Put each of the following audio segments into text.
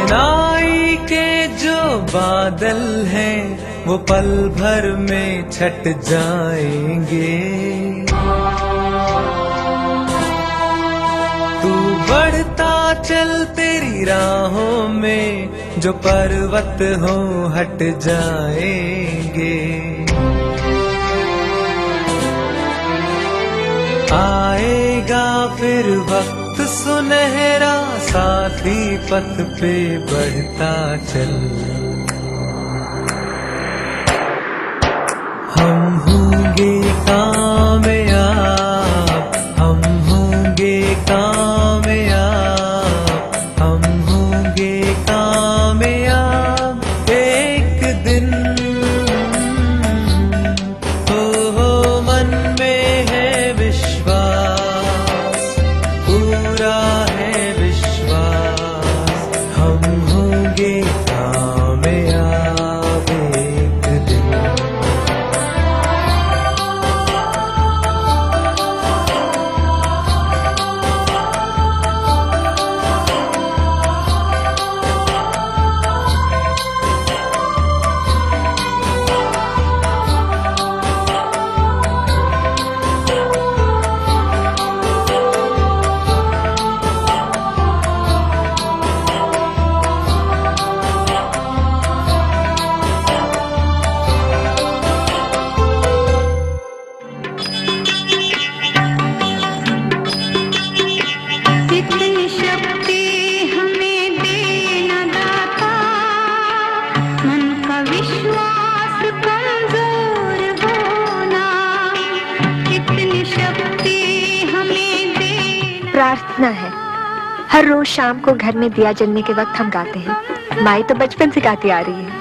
कठिनाई के जो बादल हैं वो पल भर में छट जाएंगे। तू बढ़ता चल, तेरी राहों में जो पर्वत हो हट जाएंगे। आएगा फिर वक्त सुनहरा, साथी पथ पे बढ़ता चल। हम होंगे कामयाब, हम होंगे कामयाब, हम होंगे कामयाब एक दिन। हो मन में है विश्वास, पूरा है विश्वास, हम होंगे कामयाब एक दिन। प्रार्थना है। हर रोज शाम को घर में दिया जलने के वक्त हम गाते हैं। माई तो बचपन से गाती आ रही है।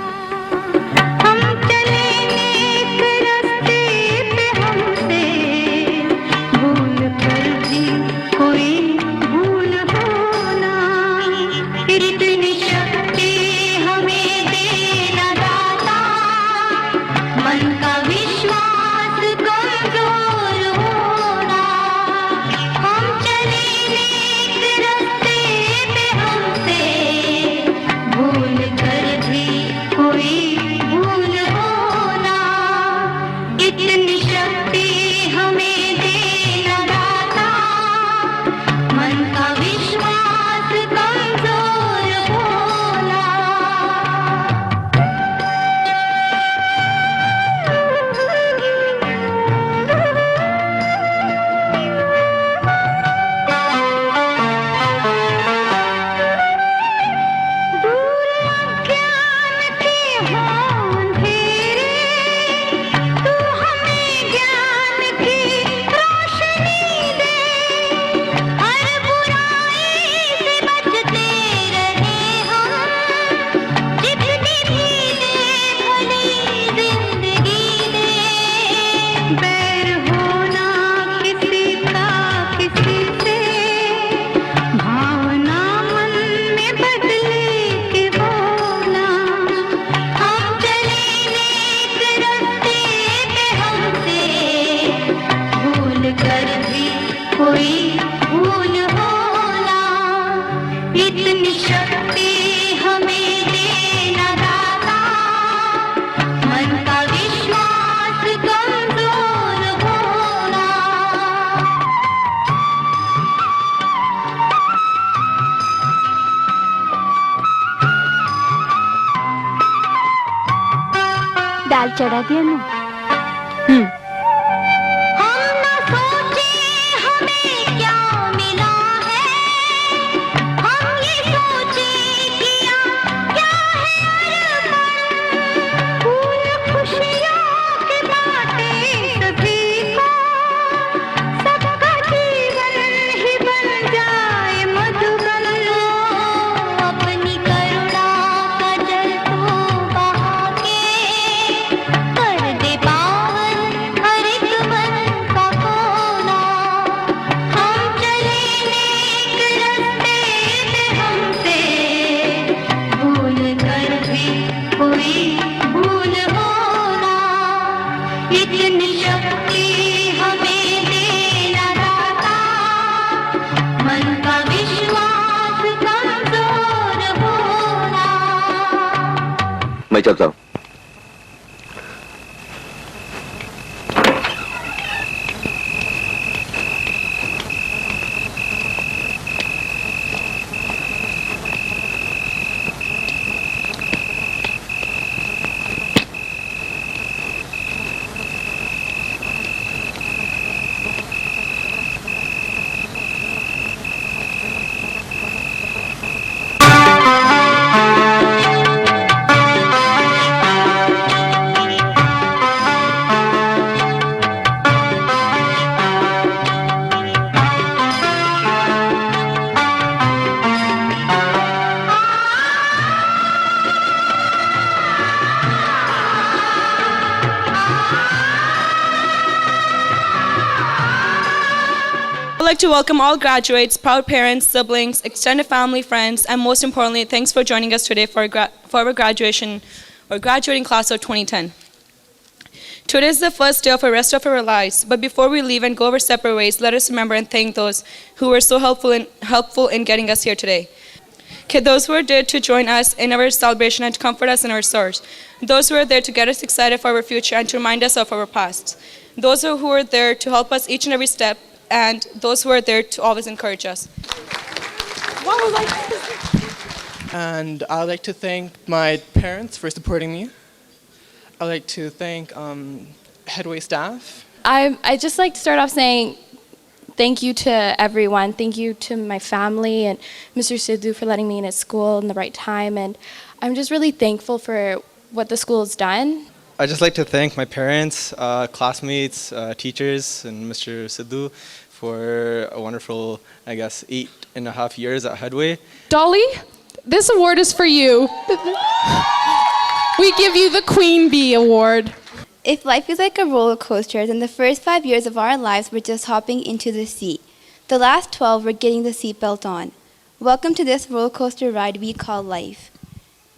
दाल चढ़ा दिया ना? कर दे मैं चलता हूँ। I'd like to welcome all graduates, proud parents, siblings, extended family, friends, and most importantly, thanks for joining us today for our graduation or graduating class of 2010. Today is the first day of the rest of our lives, but before we leave and go our separate ways, let us remember and thank those who were so helpful in getting us here today. Okay, those who are there to join us in our celebration and to comfort us in our sorrows. Those who are there to get us excited for our future and to remind us of our past. Those who are there to help us each and every step, and those who are there to always encourage us. And I'd like to thank my parents for supporting me. I'd like to thank Headway staff. I just like to start off saying thank you to everyone. Thank you to my family and Mr. Sidhu for letting me in at school in the right time. And I'm just really thankful for what the school has done. I'd just like to thank my parents, classmates, teachers, and Mr. Sidhu for a wonderful, 8.5 years at Headway. Dolly, this award is for you. We give you the Queen Bee Award. If life is like a roller coaster, then the first 5 years of our lives were just hopping into the seat. The last 12 were getting the seatbelt on. Welcome to this roller coaster ride we call life.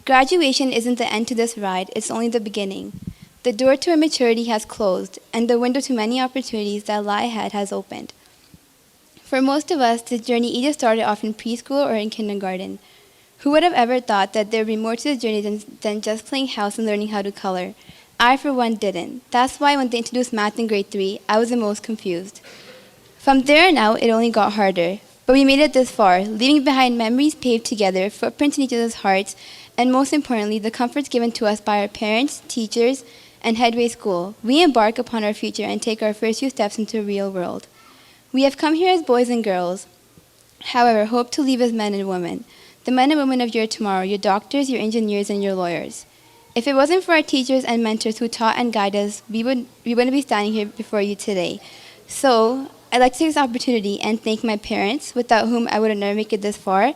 Graduation isn't the end to this ride, it's only the beginning. The door to our maturity has closed, and the window to many opportunities that lie ahead has opened. For most of us, this journey either started off in preschool or in kindergarten. Who would have ever thought that there would be more to the journey than just playing house and learning how to color? I, for one, didn't. That's why when they introduced math in grade 3, I was the most confused. From there on out, it only got harder. But we made it this far, leaving behind memories paved together, footprints in each other's hearts, and most importantly, the comforts given to us by our parents, teachers, and Headway School. We embark upon our future and take our first few steps into the real world. We have come here as boys and girls, however, hope to leave as men and women. The men and women of your tomorrow, your doctors, your engineers, and your lawyers. If it wasn't for our teachers and mentors who taught and guided us, we wouldn't be standing here before you today. So, I'd like to take this opportunity and thank my parents, without whom I would have never made it this far,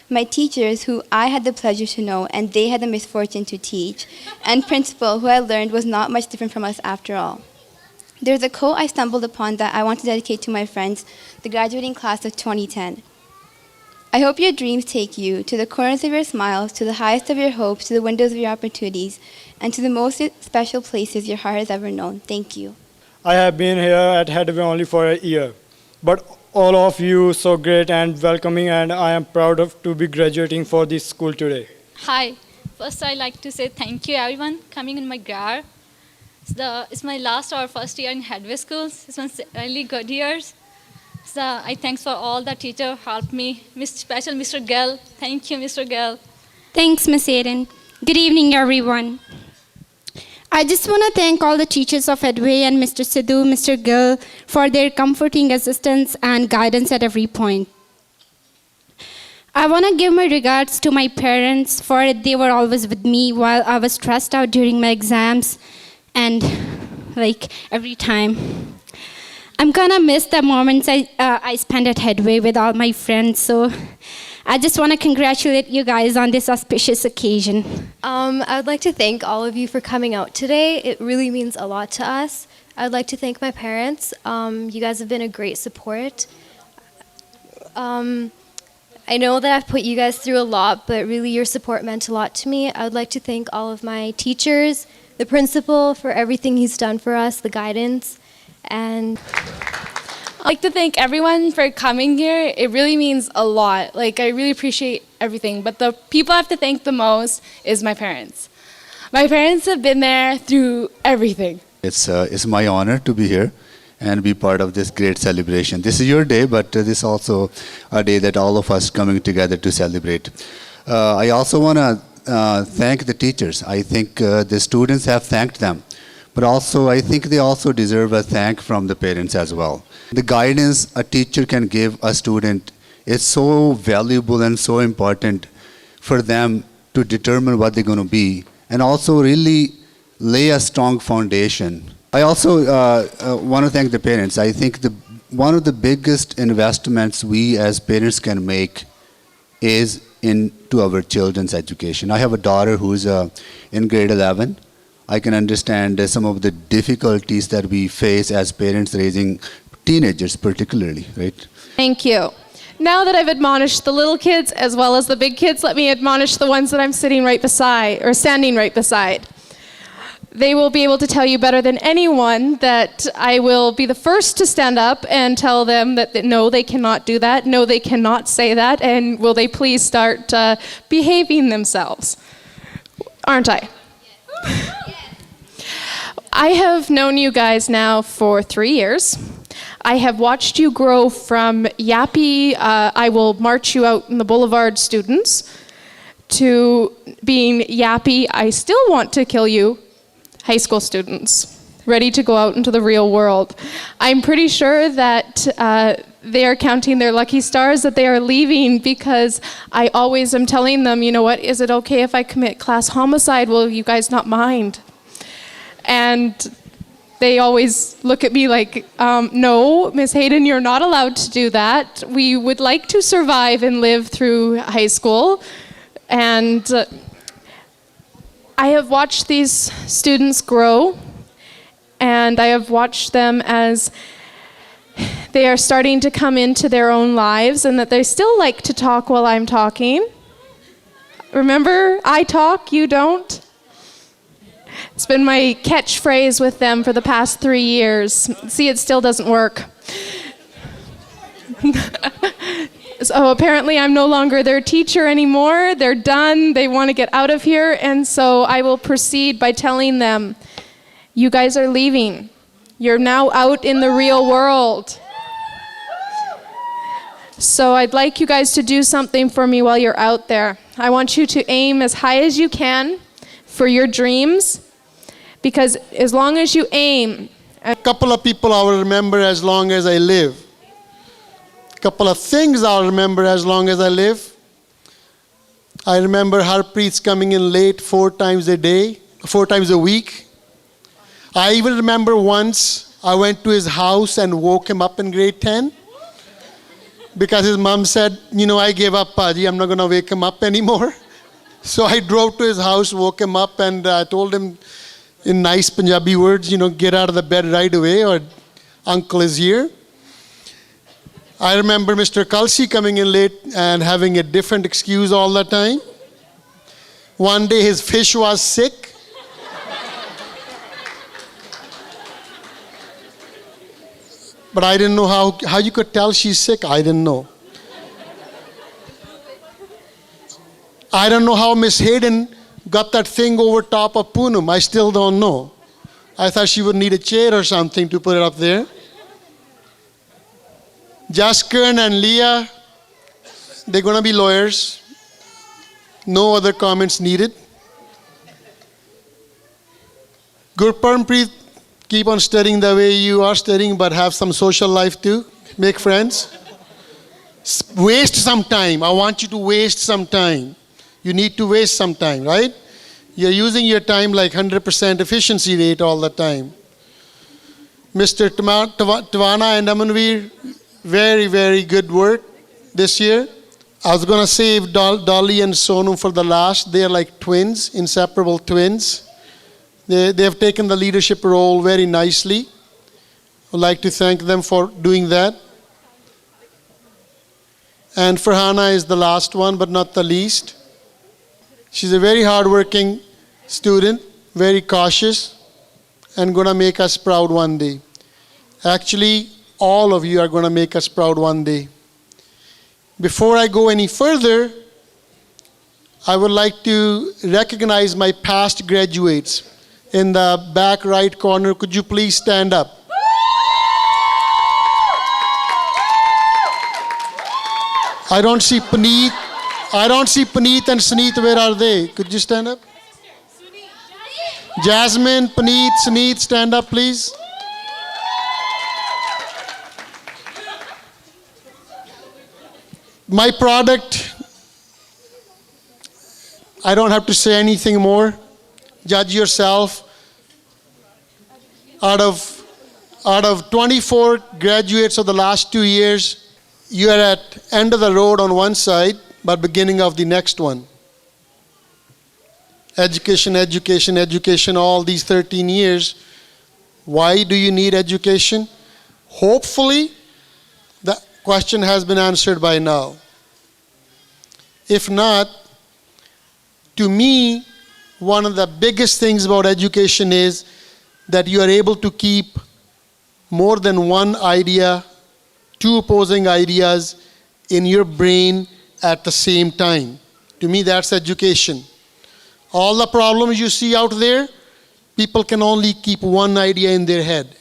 my teachers, who I had the pleasure to know and they had the misfortune to teach, and principal, who I learned was not much different from us after all. There's a quote I stumbled upon that I want to dedicate to my friends, the graduating class of 2010. I hope your dreams take you to the corners of your smiles, to the highest of your hopes, to the windows of your opportunities, and to the most special places your heart has ever known. Thank you. I have been here at Headway only for a year, but all of you so great and welcoming, and I am proud to be graduating for this school today. Hi. First, I'd like to say thank you, everyone, coming in my Grad. It's my last or first year in Headway schools. It's been really good years. So I thanks for all the teachers who helped me. Special Mr. Gill. Thank you, Mr. Gill. Thanks, Ms. Aiden. Good evening, everyone. I just want to thank all the teachers of Headway and Mr. Sidhu, Mr. Gill for their comforting assistance and guidance at every point. I want to give my regards to my parents, for they were always with me while I was stressed out during my exams and every time. I'm gonna miss the moments I spent at Headway with all my friends, so I just want to congratulate you guys on this auspicious occasion. I would like to thank all of you for coming out today. It really means a lot to us. I would like to thank my parents. You guys have been a great support. I know that I've put you guys through a lot, but really your support meant a lot to me. I would like to thank all of my teachers, the principal for everything he's done for us, the guidance, and I'd like to thank everyone for coming here. It really means a lot. I really appreciate everything, but the people I have to thank the most is my parents. My parents have been there through everything. It's my honor to be here and be part of this great celebration. This is your day, but this is also a day that all of us coming together to celebrate. I also want to thank the teachers. I think the students have thanked them, but also I think they also deserve a thank from the parents as well. The guidance a teacher can give a student is so valuable and so important for them to determine what they're going to be, and also really lay a strong foundation. I also want to thank the parents. I think one of the biggest investments we as parents can make is into our children's education. I have a daughter who's in grade 11. I can understand some of the difficulties that we face as parents raising teenagers particularly, right? Thank you. Now that I've admonished the little kids as well as the big kids, let me admonish the ones that I'm sitting right beside, or standing right beside. They will be able to tell you better than anyone that I will be the first to stand up and tell them that no, they cannot do that, no, they cannot say that, and will they please start behaving themselves? Aren't I? I have known you guys now for 3 years. I have watched you grow from yappy, I will march you out in the boulevard students, to being yappy, I still want to kill you, high school students, ready to go out into the real world. I'm pretty sure that they are counting their lucky stars that they are leaving, because I always am telling them, you know what, is it okay if I commit class homicide? Will you guys not mind? And they always look at me like, no, Miss Hayden, you're not allowed to do that. We would like to survive and live through high school. And I have watched these students grow, and I have watched them as they are starting to come into their own lives, and that they still like to talk while I'm talking. Remember, I talk, you don't? It's been my catchphrase with them for the past 3 years. See, it still doesn't work. So apparently I'm no longer their teacher anymore. They're done. They want to get out of here. And so I will proceed by telling them, you guys are leaving. You're now out in the real world. So I'd like you guys to do something for me while you're out there. I want you to aim as high as you can for your dreams, because as long as you aim... A couple of people I will remember as long as I live. A couple of things I'll remember as long as I live. I remember Harpreet's coming in late 4 times a week. I even remember once I went to his house and woke him up in grade 10. Because his mom said, you know, I gave up, Paji, I'm not going to wake him up anymore. So I drove to his house, woke him up, and I told him in nice Punjabi words, you know, get out of the bed right away, or uncle is here. I remember Mr. Kalsi coming in late and having a different excuse all the time. One day his fish was sick. But I didn't know how you could tell she's sick. I didn't know. I don't know how Miss Hayden got that thing over top of Poonam. I still don't know. I thought she would need a chair or something to put it up there. Jaskern and Leah, they're going to be lawyers. No other comments needed. Gurparnpreet, keep on studying the way you are studying, but have some social life too. Make friends. Waste some time. I want you to waste some time. You need to waste some time, right? You're using your time like 100% efficiency rate all the time. Mr. Tawana and Amanveer, very, very good work this year. I was going to save Dolly and Sonu for the last. They're like twins, inseparable twins. They have taken the leadership role very nicely. I'd like to thank them for doing that. And Farhana is the last one, but not the least. She's a very hardworking student, very cautious, and going to make us proud one day. Actually, all of you are going to make us proud one day. Before I go any further, I would like to recognize my past graduates. In the back right corner, could you please stand up? I don't see Paneet. I don't see Paneet and Suneet. Where are they? Could you stand up? Jasmine, Paneet, Suneet, stand up, please. My product, I don't have to say anything more. Judge yourself. Out of 24 graduates of the last 2 years, you are at end of the road on one side, but beginning of the next one. Education, education, education, all these 13 years. Why do you need education? Hopefully, the question has been answered by now. If not, to me, one of the biggest things about education is that you are able to keep more than one idea, two opposing ideas in your brain at the same time. To me, that's education. All the problems you see out there, people can only keep one idea in their head.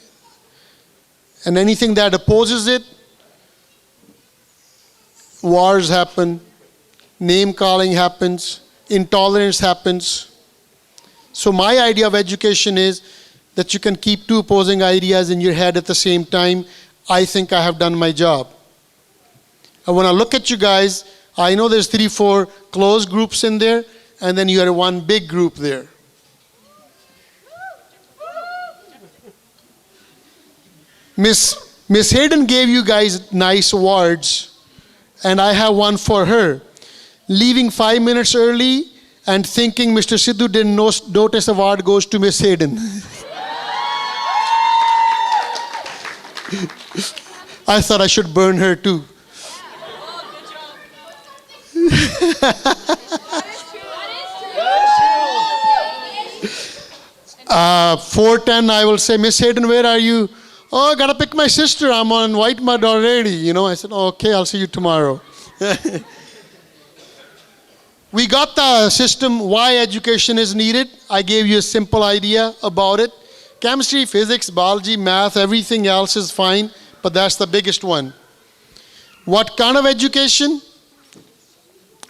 And anything that opposes it, wars happen, name calling happens, intolerance happens. So my idea of education is that you can keep two opposing ideas in your head at the same time. I think I have done my job. And when I look at you guys, I know there's 3-4 close groups in there, and then you are one big group there. Miss Hayden gave you guys nice awards, and I have one for her. Leaving 5 minutes early and thinking Mr. Sidhu didn't notice award goes to Miss Hayden. I thought I should burn her too. Uh, 4:10, I will say, Miss Hayden, where are you? Oh, I gotta pick my sister. I'm on white mud already. You know, I said, oh, okay, I'll see you tomorrow. We got the system, why education is needed. I gave you a simple idea about it. Chemistry, physics, biology, math, everything else is fine, but that's the biggest one. What kind of education?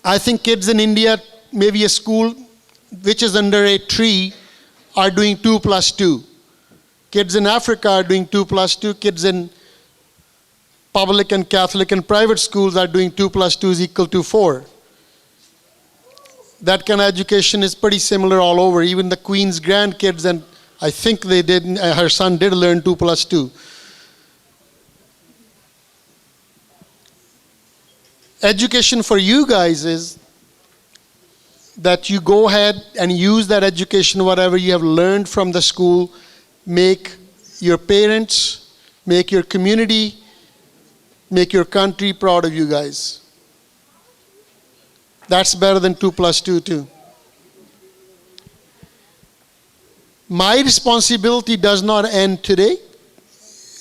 I think kids in India, maybe a school which is under a tree, are doing 2 + 2. Kids in Africa are doing 2 + 2. Kids in public and Catholic and private schools are doing 2 + 2 is equal to 4. That kind of education is pretty similar all over. Even the Queen's grandkids, and I think they did, her son did learn 2 + 2. Education for you guys is that you go ahead and use that education, whatever you have learned from the school, make your parents, make your community, make your country proud of you guys. That's better than 2 + 2 too. My responsibility does not end today.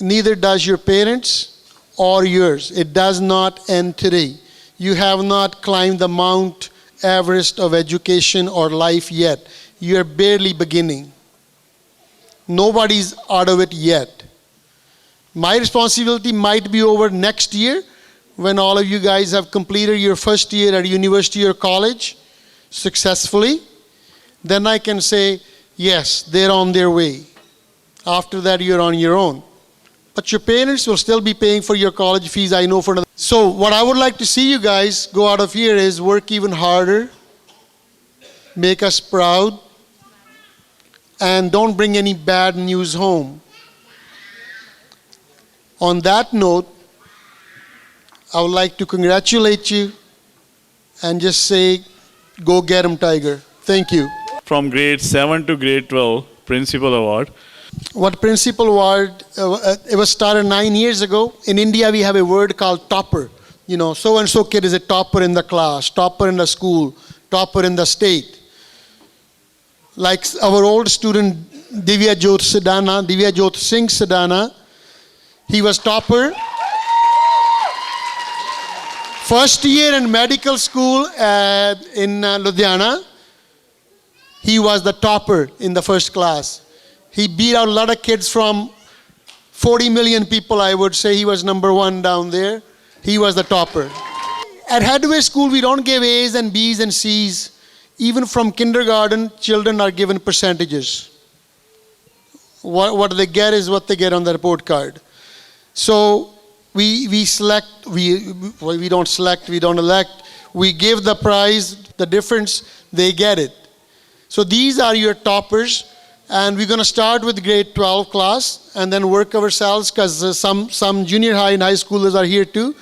Neither does your parents or yours. It does not end today. You have not climbed the Mount Everest of education or life yet. You are barely beginning. Nobody's out of it yet. My responsibility might be over next year when all of you guys have completed your first year at university or college successfully. Then I can say, yes, they're on their way. After that, you're on your own. But your parents will still be paying for your college fees, I know for another. So what I would like to see you guys go out of here is work even harder, make us proud, and don't bring any bad news home. On that note, I would like to congratulate you and just say, go get 'em, Tiger. Thank you. From grade 7 to grade 12, Principal Award. What Principal Award, it was started 9 years ago. In India, we have a word called topper. You know, so-and-so kid is a topper in the class, topper in the school, topper in the state. Like our old student, Divya Jyot Singh Sadana, he was topper First year in medical school in Ludhiana, he was the topper in the first class. He beat out a lot of kids from 40 million people, I would say. He was number one down there. He was the topper. At Headway School, we don't give A's and B's and C's. Even from kindergarten, children are given percentages. What they get is what they get on the report card. So we don't select, we don't elect. We give the prize, the difference, they get it. So these are your toppers. And we're going to start with grade 12 class and then work ourselves, because some junior high and high schoolers are here too.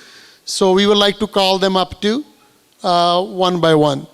So we would like to call them up too, one by one.